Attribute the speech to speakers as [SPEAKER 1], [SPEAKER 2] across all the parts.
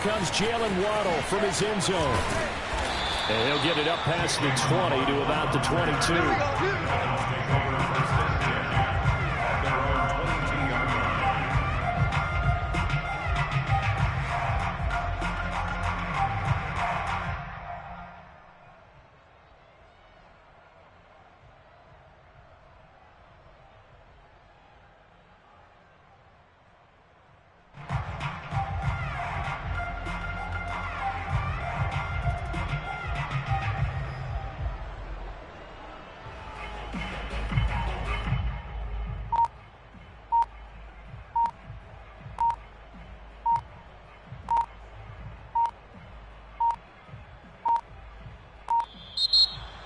[SPEAKER 1] comes Jalen Waddle from his end zone. And he'll get it up past the 20 to about the 22.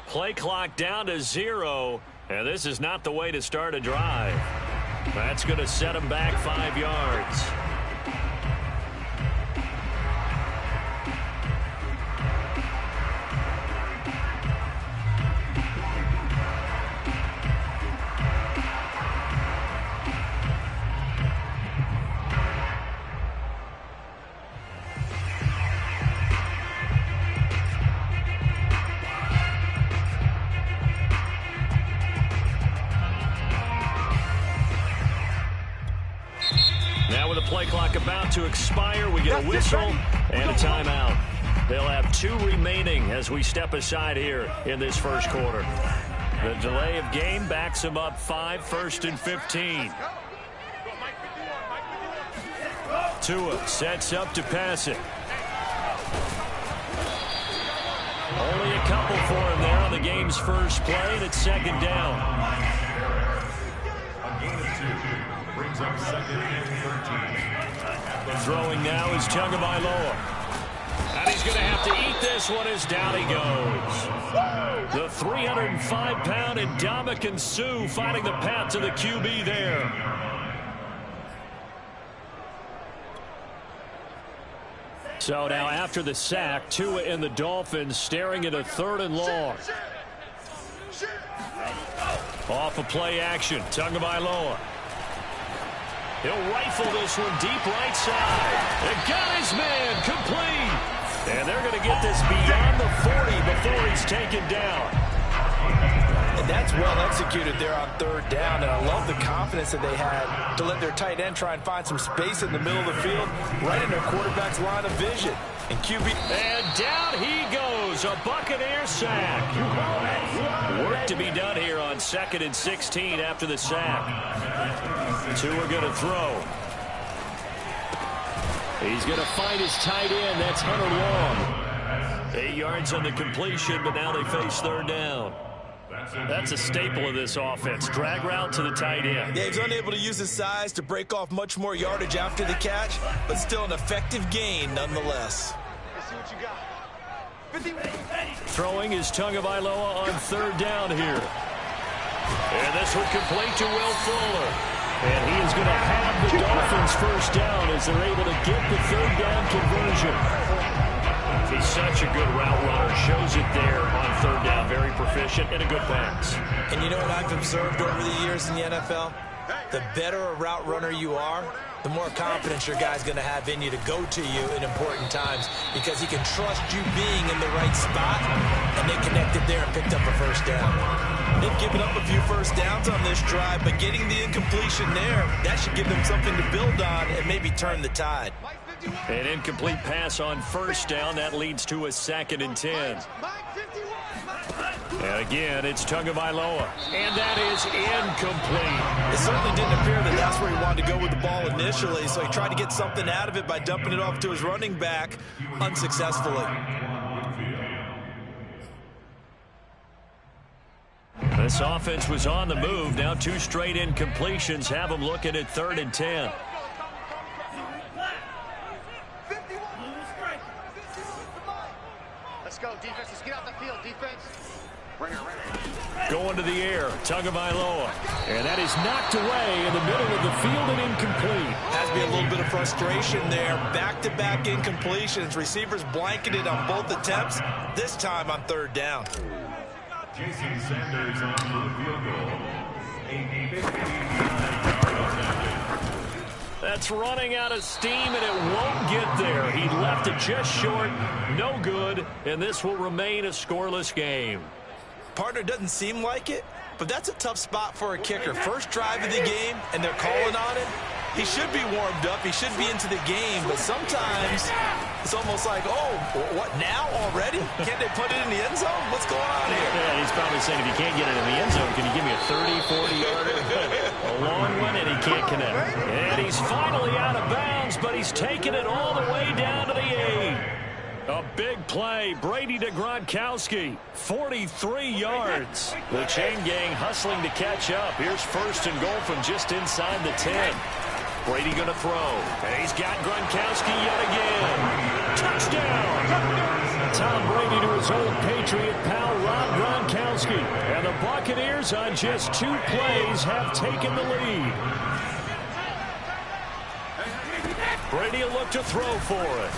[SPEAKER 1] Play clock down to 0, and this is not the way to start a drive. That's going to set him back 5 yards. Play clock about to expire. We get a whistle and a timeout. They'll have 2 remaining as we step aside here in this first quarter. The delay of game backs them up 5, 1st and 15. Tua sets up to pass it. Only a couple for him there on the game's first play, and it's 2nd down.
[SPEAKER 2] A gain of 2 brings up 2nd and 13.
[SPEAKER 1] Throwing now is Tagovailoa. And he's going to have to eat this one as down he goes. The 305-pound Ndamukong Suh finding the path to the QB there. So now after the sack, Tua and the Dolphins staring at a 3rd and long. Off of play action, Tagovailoa. He'll rifle this one deep right side. And got his man complete. And they're going to get this beyond the 40 before he's taken down.
[SPEAKER 3] And that's well executed there on 3rd down. And I love the confidence that they had to let their tight end try and find some space in the middle of the field, right in their quarterback's line of vision. And QB.
[SPEAKER 1] And down he goes. A Buccaneer sack. Work to be done here on 2nd and 16 after the sack. Tua going to throw. He's going to find his tight end. That's Hunter Long. 8 yards on the completion, but now they face 3rd down. That's a staple of this offense. Drag route to the tight end.
[SPEAKER 3] Yeah, he's unable to use his size to break off much more yardage after the catch, but still an effective gain nonetheless.
[SPEAKER 1] Throwing is Tagovailoa on 3rd down here. And this one complete to Will Fuller. And he is going to have the Dolphins first down as they're able to get the 3rd down conversion. He's such a good route runner. Shows it there on 3rd down. Very proficient and a good pass.
[SPEAKER 3] And you know what I've observed over the years in the NFL? The better a route runner you are, the more confidence your guy's going to have in you to go to you in important times because he can trust you being in the right spot, and they connected there and picked up a first down. They've given up a few first downs on this drive, but getting the incompletion there, that should give them something to build on and maybe turn the tide.
[SPEAKER 1] An incomplete pass on 1st down. That leads to a 2nd and 10. And again, it's Tagovailoa. And that is incomplete.
[SPEAKER 3] It certainly didn't appear that that's where he wanted to go with the ball initially, so he tried to get something out of it by dumping it off to his running back unsuccessfully.
[SPEAKER 1] This offense was on the move. Now 2 straight incompletions have them looking at 3rd and 10.
[SPEAKER 4] Let's go, defense. Let's get out the field, defense.
[SPEAKER 1] Going to the air, Tagovailoa. And that is knocked away in the middle of the field and incomplete.
[SPEAKER 3] Has to be a little bit of frustration there. Back-to-back incompletions. Receivers blanketed on both attempts, this time on 3rd down.
[SPEAKER 2] Jason Sanders on for the field goal. A 59-yard attempt.
[SPEAKER 1] That's running out of steam, and it won't get there. He left it just short. No good, and this will remain a scoreless game.
[SPEAKER 3] Partner, doesn't seem like it, but that's a tough spot for a kicker. First drive of the game, and they're calling on him. He should be warmed up. He should be into the game, but sometimes it's almost like, oh, what, now already? Can't they put it in the end zone? What's going on here?
[SPEAKER 1] Yeah, he's probably saying, if you can't get it in the end zone, can you give me a 30, 40-yarder? A long one, and he can't connect. And he's finally out of bounds, but he's taken it all the way down to the 8. A big play. Brady to Gronkowski. 43 yards. The chain gang hustling to catch up. Here's first and goal from just inside the 10. Brady going to throw. And he's got Gronkowski yet again. Touchdown! Tom Brady to his old Patriot pal, Rob Gronkowski. And the Buccaneers, on just 2 plays, have taken the lead. Brady will look to throw for it.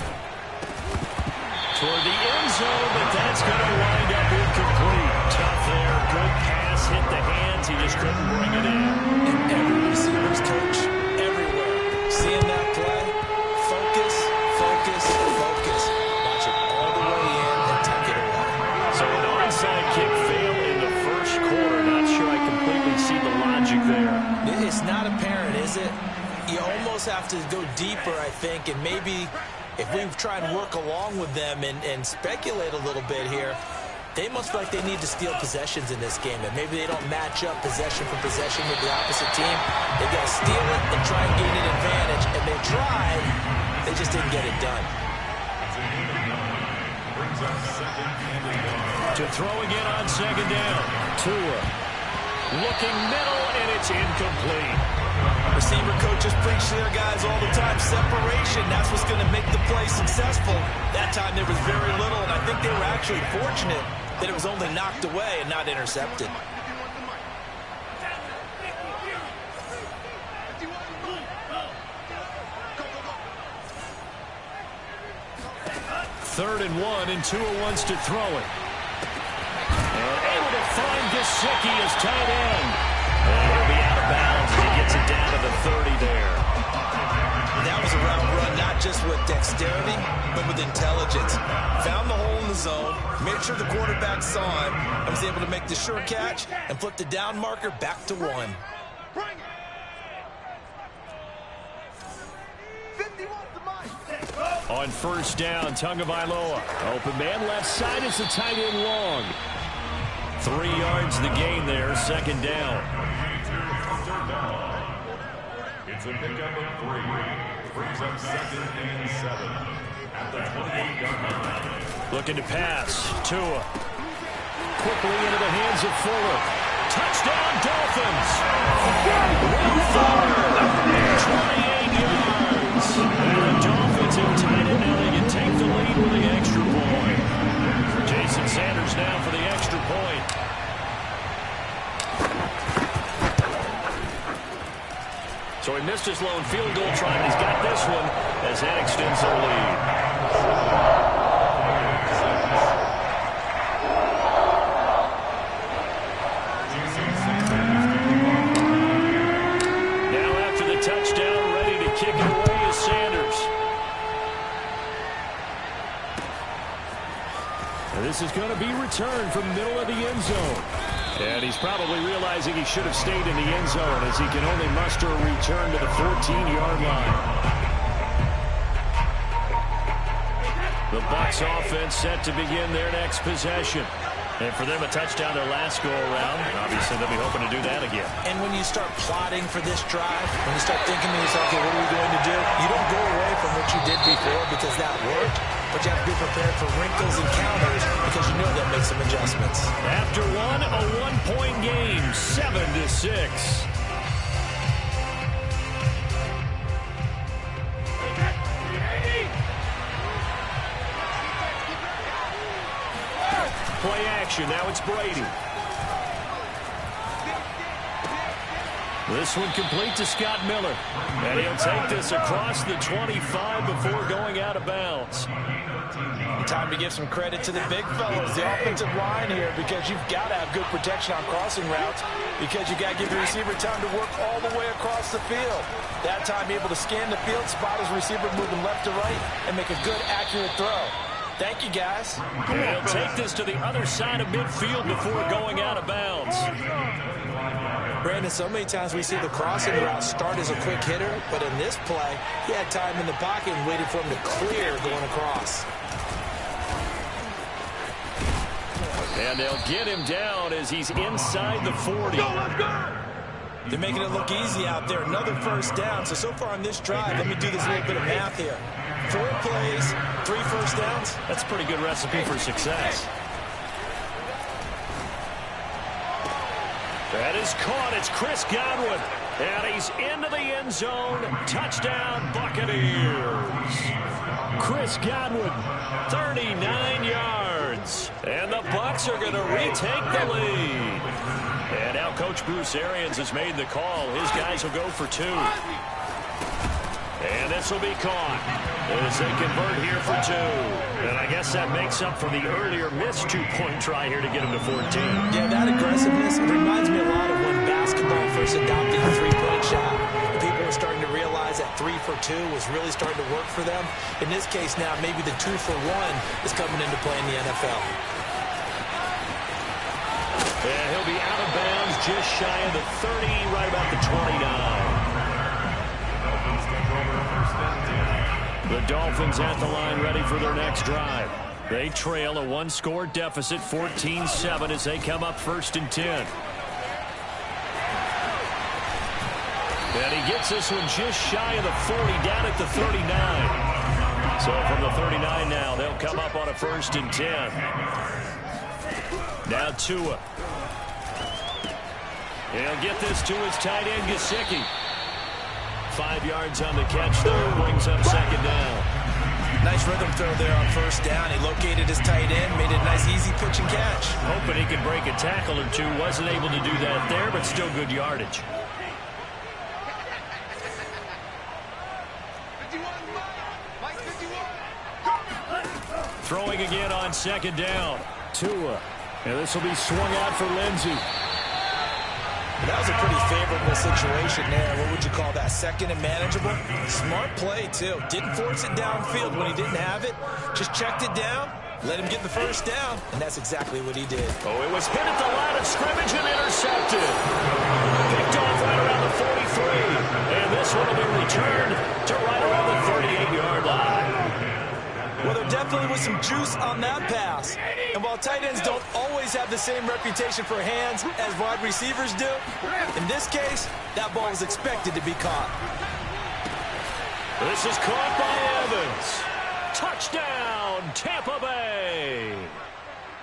[SPEAKER 1] Toward the end zone, but that's going to wind up incomplete. Tough there. Good pass. Hit the hands. He just couldn't bring it in.
[SPEAKER 3] And every receiver's coach, everywhere, seeing that play, focus, focus, focus. Watch it all the way in and tuck it away.
[SPEAKER 1] So an onside kick fail in the first quarter. Not sure I completely see the logic there.
[SPEAKER 3] It's not apparent, is it? You almost have to go deeper, I think, and maybe if we try and work along with them and speculate a little bit here, they must feel like they need to steal possessions in this game, and maybe they don't match up possession for possession with the opposite team. They got to steal it and try and gain an advantage, and they tried. They just didn't get it done.
[SPEAKER 1] To throw again on second down. Tua looking middle, and it's incomplete.
[SPEAKER 3] Receiver coaches preach to their guys all the time. Separation, that's what's going to make the play successful. That time there was very little, and I think they were actually fortunate that it was only knocked away and not intercepted.
[SPEAKER 1] Third and 1, and Tua wants to throw it. And able to find Gesicki as tight end. And he'll be out of bounds as he gets it down to the 30 there.
[SPEAKER 3] That was a route run, not just with dexterity, but with intelligence. Found the hole in the zone, made sure the quarterback saw him, and was able to make the sure catch and flip the down marker back to 1.
[SPEAKER 1] On first down, Tagovailoa. Open man left side, it's a tight end long. 3 yards the gain there, second down.
[SPEAKER 2] It's a pickup of 3. Brings up second and 7 at the 28-yard line.
[SPEAKER 1] Looking to pass. Tua. Quickly into the hands of Fuller. Touchdown, Dolphins. Will Fuller. 28 yards. And the Dolphins have tied it. Now they can take the lead with the extra point. Jason Sanders now for the extra point. So he missed his lone field goal try, but he's got this one as that extends their lead. Now after the touchdown, ready to kick it away is Sanders. And this is going to be returned from the middle of the end zone. And he's probably realizing he should have stayed in the end zone as he can only muster a return to the 14-yard line. The Bucs offense set to begin their next possession. And for them, a touchdown their last go-around. Obviously, they'll be hoping to do that again.
[SPEAKER 3] And when you start plotting for this drive, when you start thinking to yourself, okay, what are we going to do? You don't go away from what you did before because that worked. But you have to be prepared for wrinkles and counters because you know that makes some adjustments.
[SPEAKER 1] After one, a one-point game, 7-6. Play action, now it's Brady. This one complete to Scott Miller. And he'll take this across the 25 before going out of bounds.
[SPEAKER 3] Time to give some credit to the big fellas, the offensive line here, because you've got to have good protection on crossing routes. because you got to give the receiver time to work all the way across the field. That time, able to scan the field, spot his receiver moving left to right, and make a good, accurate throw. Thank you, guys.
[SPEAKER 1] And he'll take this to the other side of midfield before going out of bounds.
[SPEAKER 3] Brandon, so many times we see the crossing route start as a quick hitter, but in this play, he had time in the pocket and waited for him to clear going across.
[SPEAKER 1] And they'll get him down as he's inside the 40.
[SPEAKER 3] They're making it look easy out there. Another first down. So far on this drive, let me do this little bit of math here. 4 plays, 3 first downs.
[SPEAKER 1] That's a pretty good recipe for success. That is caught. It's Chris Godwin. And he's into the end zone. Touchdown, Buccaneers. Chris Godwin, 39 yards. And the Bucs are going to retake the lead. And now Coach Bruce Arians has made the call. His guys will go for 2. And this will be caught as they convert here for 2. And I guess that makes up for the earlier missed 2-point try here to get him to 14.
[SPEAKER 3] Yeah, that aggressiveness, it reminds me a lot of when basketball first adopted the 3-point shot. People were starting to realize that 3 for 2 was really starting to work for them. In this case now, maybe the 2 for 1 is coming into play in the NFL.
[SPEAKER 1] And he'll be out of bounds just shy of the 30, right about the 29. The Dolphins at the line ready for their next drive. They trail a 1-score deficit, 14-7, as they come up 1st and 10. And he gets this one just shy of the 40, down at the 39. So from the 39 now, they'll come up on a 1st and 10. Now Tua. He'll get this to his tight end, Gesicki. 5 yards on the catch there, brings up 2nd down.
[SPEAKER 3] Nice rhythm throw there on 1st down. He located his tight end, made it a nice easy pitch and catch.
[SPEAKER 1] Hoping he could break a tackle or 2. Wasn't able to do that there, but still good yardage. Throwing again on 2nd down. Tua. And this will be swung out for Lindsey.
[SPEAKER 3] That was a pretty favorable situation there. What would you call that? 2nd and manageable? Smart play, too. Didn't force it downfield when he didn't have it. Just checked it down, let him get the 1st down, and that's exactly what he did.
[SPEAKER 1] Oh, it was hit at the line of scrimmage and intercepted. Picked off right around the 43. And this one will be returned to right around the 38-yard line.
[SPEAKER 3] Well, there definitely was some juice on that pass. And while tight ends don't always have the same reputation for hands as wide receivers do, in this case, that ball was expected to be caught.
[SPEAKER 1] This is caught by Evans. Touchdown, Tampa Bay.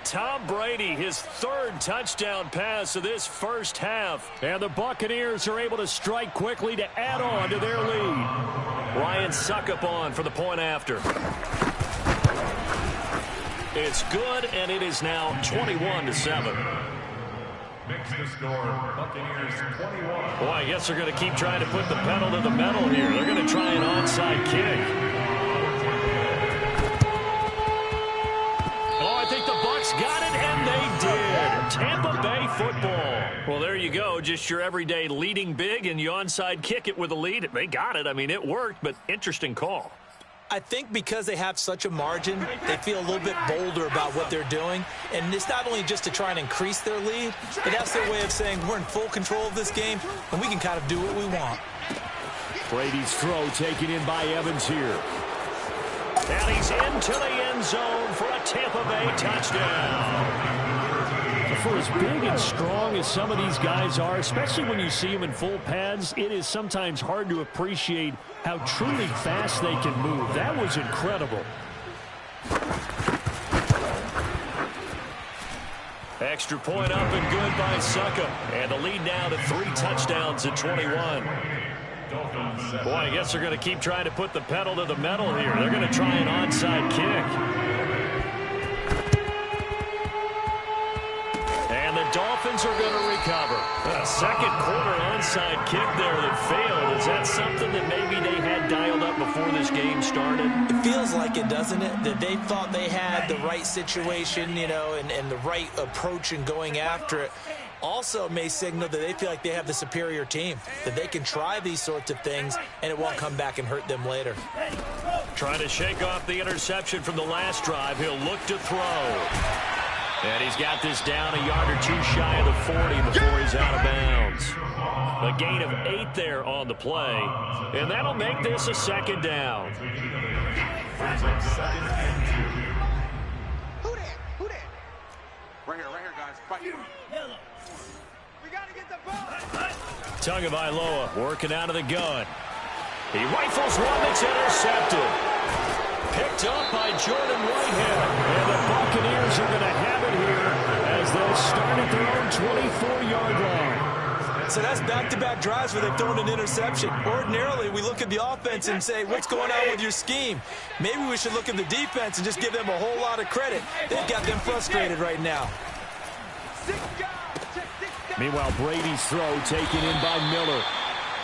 [SPEAKER 1] Tom Brady, his 3rd touchdown pass of this first half. And the Buccaneers are able to strike quickly to add on to their lead. Ryan Suckup on for the point after. It's good, and it is now 21-7.
[SPEAKER 2] Makes the score, Buccaneers 21.
[SPEAKER 1] Boy, I guess they're going to keep trying to put the pedal to the metal here. They're going to try an onside kick. Oh, I think the Bucs got it, and they did. Tampa Bay football. Well, there you go. Just your everyday leading big, and you onside kick it with a lead. They got it. I mean, it worked, but interesting call.
[SPEAKER 3] I think because they have such a margin, they feel a little bit bolder about what they're doing. And it's not only just to try and increase their lead, but that's their way of saying we're in full control of this game, and we can kind of do what we want.
[SPEAKER 1] Brady's throw taken in by Evans here. And he's into the end zone for a Tampa Bay touchdown. For as big and strong as some of these guys are, especially when you see them in full pads, it is sometimes hard to appreciate how truly fast they can move. That was incredible. Extra point up and good by Suckup. And the lead now to 3 touchdowns at 21. Boy, I guess they're going to keep trying to put the pedal to the metal here. They're going to try an onside kick. And the Dolphins are going to recover. A second quarter onside kick there that failed. Is that something that maybe they had dialed up before this game started?
[SPEAKER 3] It feels like it, doesn't it? That they thought they had the right situation, you know, and the right approach in going after it. also may signal that they feel like they have the superior team, that they can try these sorts of things and it won't come back and hurt them later.
[SPEAKER 1] Trying to shake off the interception from the last drive. He'll look to throw. And he's got this down a yard or two shy of the 40 before he's out of bounds. A gain of 8 there on the play. And that'll make this a second down.
[SPEAKER 4] Who that? Right here, guys. Fight. We got to get the ball.
[SPEAKER 1] Tagovailoa working out of the gun. He rifles one that's intercepted. Picked up by Jordan Whitehead. And the Buccaneers are going to have it here as they'll start at their own 24-yard line.
[SPEAKER 3] So that's back-to-back drives where they've thrown an interception. Ordinarily, we look at the offense and say, what's going on with your scheme? Maybe we should look at the defense and just give them a whole lot of credit. They've got them frustrated right now.
[SPEAKER 1] Meanwhile, Brady's throw taken in by Miller.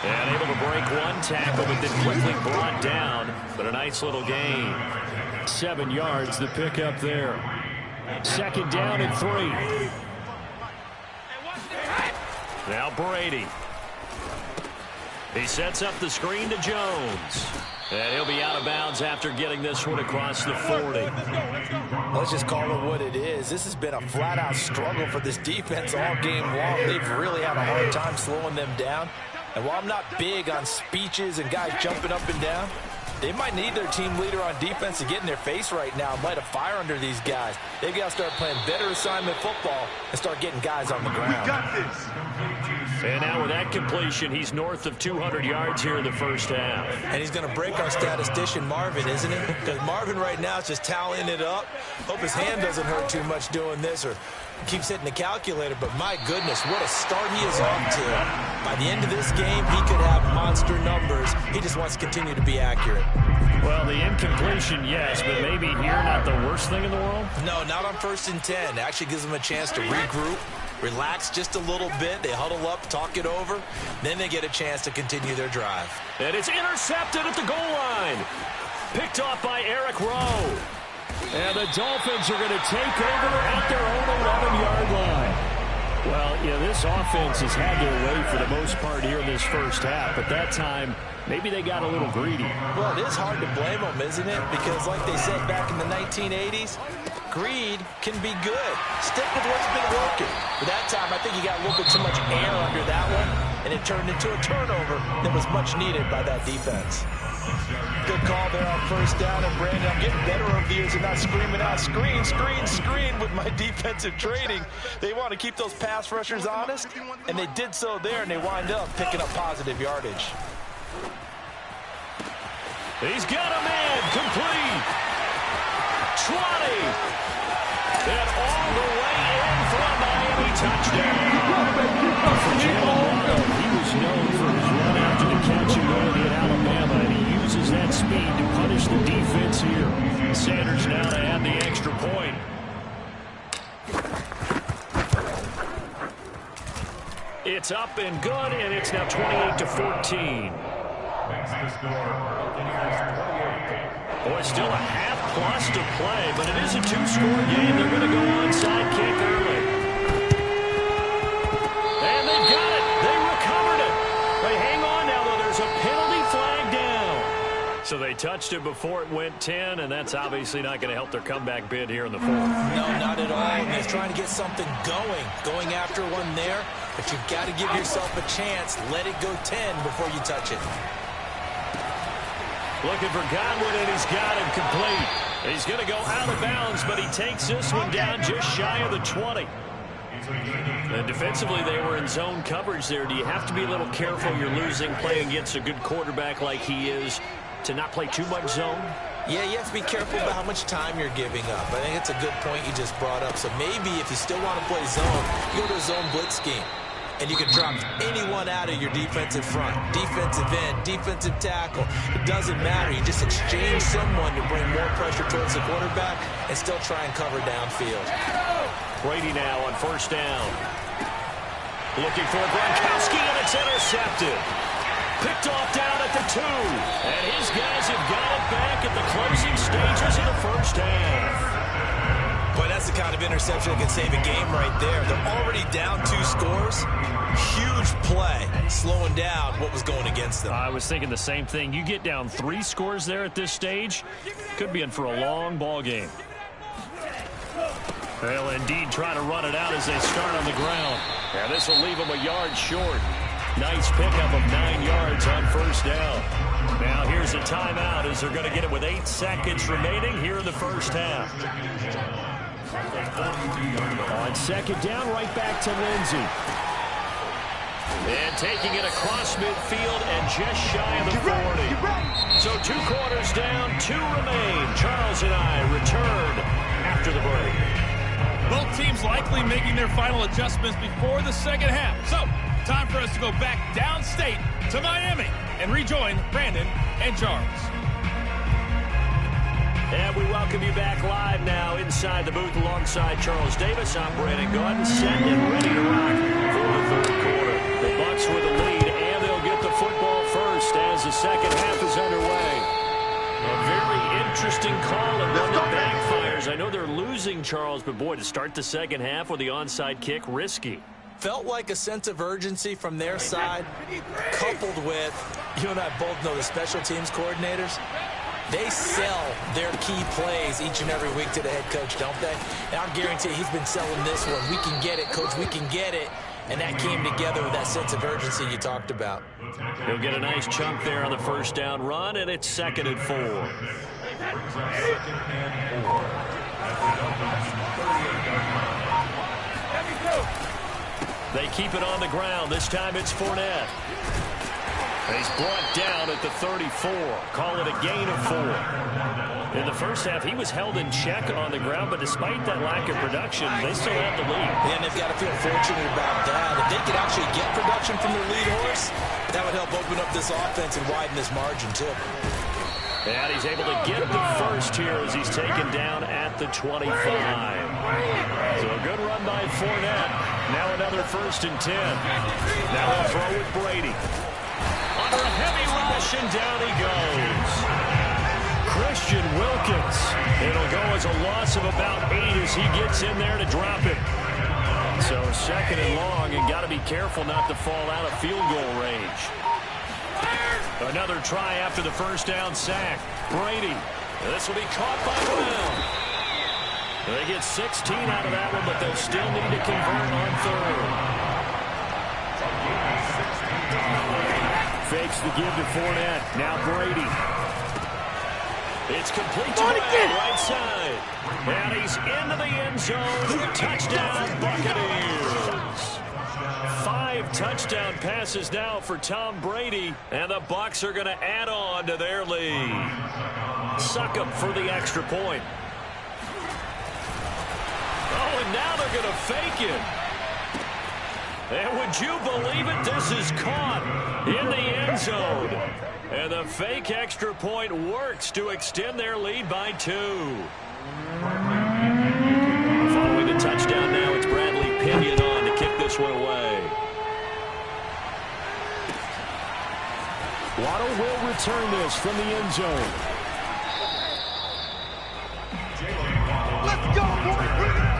[SPEAKER 1] And able to break one tackle, but then quickly brought down. But a nice little gain. 7 yards, the pickup there. Second down and 3. Now Brady. He sets up the screen to Jones. And he'll be out of bounds after getting this one across the 40.
[SPEAKER 3] Let's just call it what it is. This has been a flat-out struggle for this defense all game long. They've really had a hard time slowing them down. And while I'm not big on speeches and guys jumping up and down, they might need their team leader on defense to get in their face right now and light a fire under these guys. They've got to start playing better assignment football and start getting guys on the ground.
[SPEAKER 4] We got this.
[SPEAKER 1] And now with that completion, he's north of 200 yards here in the first half.
[SPEAKER 3] And he's going to break our statistician, Marvin, isn't he? Because Marvin right now is just tallying it up. Hope his hand doesn't hurt too much doing this or keeps hitting the calculator. But my goodness, what a start he is off to. By the end of this game, he could have monster numbers. He just wants to continue to be accurate.
[SPEAKER 1] Well, the incompletion, yes, but maybe here not the worst thing in the world?
[SPEAKER 3] No, not on 1st and 10. It actually gives them a chance to regroup, relax just a little bit. They huddle up, talk it over. Then they get a chance to continue their drive.
[SPEAKER 1] And it's intercepted at the goal line. Picked off by Eric Rowe. And the Dolphins are going to take over at their own 11-yard line. Well, this offense has had their way for the most part here in this first half. But that time, maybe they got a little greedy.
[SPEAKER 3] Well, it is hard to blame them, isn't it? Because like they said back in the 1980s, greed can be good. Stick with what's been working. But that time, I think he got a little bit too much air under that one, and it turned into a turnover that was much needed by that defense. Good call there on 1st down, and Brandon, I'm getting better over the years and not screaming out, screen, screen, screen with my defensive training. They want to keep those pass rushers honest, and they did so there, and they wind up picking up positive yardage.
[SPEAKER 1] He's got a man, complete. 20. And all the way in for a Miami touchdown. For Jalen Waddle, he was known for his run after the catch ability at Alabama, and he uses that speed to punish the defense here. Sanders now to add the extra point. It's up and good, and it's now 28-14. Boy, still a half plus to play, but it is a 2-score game. They're going to go onside kick early. And they've got it. They recovered it. They hang on now, though. There's a penalty flag down. So they touched it before it went 10, and that's obviously not going to help their comeback bid here in the 4th.
[SPEAKER 3] No, not at all. And they're trying to get something going after one there. But you've got to give yourself a chance. Let it go 10 before you touch it.
[SPEAKER 1] Looking for Godwin, and he's got him complete. He's going to go out of bounds, but he takes this one down just shy of the 20. And defensively, they were in zone coverage there. Do you have to be a little careful? You're losing, playing against a good quarterback like he is, to not play too much zone?
[SPEAKER 3] Yeah, you have to be careful about how much time you're giving up. I think it's a good point you just brought up. So maybe if you still want to play zone, you go to a zone blitz scheme. And you can drop anyone out of your defensive front, defensive end, defensive tackle. It doesn't matter. You just exchange someone to bring more pressure towards the quarterback and still try and cover downfield.
[SPEAKER 1] Brady now on 1st down. Looking for Gronkowski, and it's intercepted. Picked off down at the 2. And his guys have got it back at the closing stages of the first half.
[SPEAKER 3] Boy, that's the kind of interception that could save a game right there. They're already down 2 scores. Huge play, slowing down what was going against them.
[SPEAKER 1] I was thinking the same thing. You get down 3 scores there at this stage, could be in for a long ball game. They'll indeed try to run it out as they start on the ground. And this will leave them a yard short. Nice pickup of 9 yards on first down. Now here's a timeout as they're going to get it with 8 seconds remaining here in the first half. On second down, right back to Lindsey. And taking it across midfield and just shy of the 40. So 2 quarters down, 2 remain. Charles and I return after the break.
[SPEAKER 5] Both teams likely making their final adjustments before the second half. So, time for us to go back downstate to Miami and rejoin Brandon and Charles.
[SPEAKER 1] And we welcome you back live now inside the booth alongside Charles Davis. I'm Brandon Gaudin, set and ready to rock for the third quarter. The Bucs with the lead, and they'll get the football first as the second half is underway. A very interesting call and one that backfires. I know they're losing, Charles, but boy, to start the second half with the onside kick, risky.
[SPEAKER 3] Felt like a sense of urgency from their side, coupled with, you and I both know the special teams coordinators. They sell their key plays each and every week to the head coach, don't they? And I guarantee he's been selling this one. We can get it, coach, we can get it. And that came together with that sense of urgency you talked about.
[SPEAKER 1] He'll get a nice chunk there on the first down run, and it's 2nd and 4. They keep it on the ground. This time it's Fournette. He's brought down at the 34. Call it a gain of 4. In the first half, he was held in check on the ground, but despite that lack of production, they still have the lead.
[SPEAKER 3] And they've got to feel fortunate about that. If they could actually get production from their lead horse, that would help open up this offense and widen this margin, too.
[SPEAKER 1] And he's able to get the first here as he's taken down at the 25. So a good run by Fournette. Now another 1st and 10. Now he'll throw with Brady. Under a heavy rush, and down he goes. Christian Wilkins. It'll go as a loss of about 8 as he gets in there to drop it. So 2nd and long, and got to be careful not to fall out of field goal range. Another try after the first down sack. Brady. This will be caught by Brown. They get 16 out of that one, but they'll still need to convert on 3rd. Fakes the give to Fournette. Now Brady. It's complete to the right side. And he's into the end zone. Touchdown, Buccaneers. 5 touchdown passes now for Tom Brady. And the Bucs are going to add on to their lead. Suck up for the extra point. Oh, and now they're going to fake it. And would you believe it? This is caught in the end zone. And the fake extra point works to extend their lead by 2. Following the touchdown now, it's Bradley Pinion on to kick this one away. Waddle will return this from the end zone.
[SPEAKER 4] Let's go, boys. Bring it.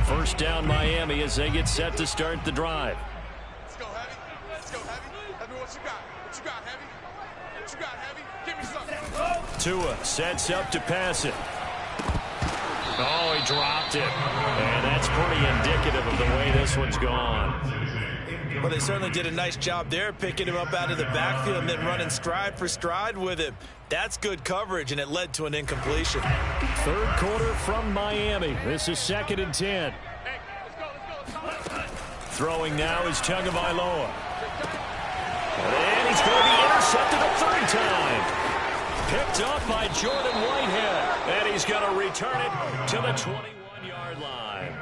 [SPEAKER 1] First down Miami as they get set to start the drive.
[SPEAKER 4] Let's go, Heavy. Let's go, Heavy. Let me what you got. What you got, Heavy? What you got, Heavy? Give me something.
[SPEAKER 1] Tua sets up to pass it. Oh, he dropped it. And that's pretty indicative of the way this one's gone.
[SPEAKER 3] Well, they certainly did a nice job there, picking him up out of the backfield and then running stride for stride with him. That's good coverage, and it led to an incompletion.
[SPEAKER 1] Third quarter from Miami. This is 2nd and 10.
[SPEAKER 4] Hey, let's go.
[SPEAKER 1] Throwing now is Tagovailoa. And he's going to be intercepted a 3rd time. Picked up by Jordan Whitehead. And he's going to return it to the 21.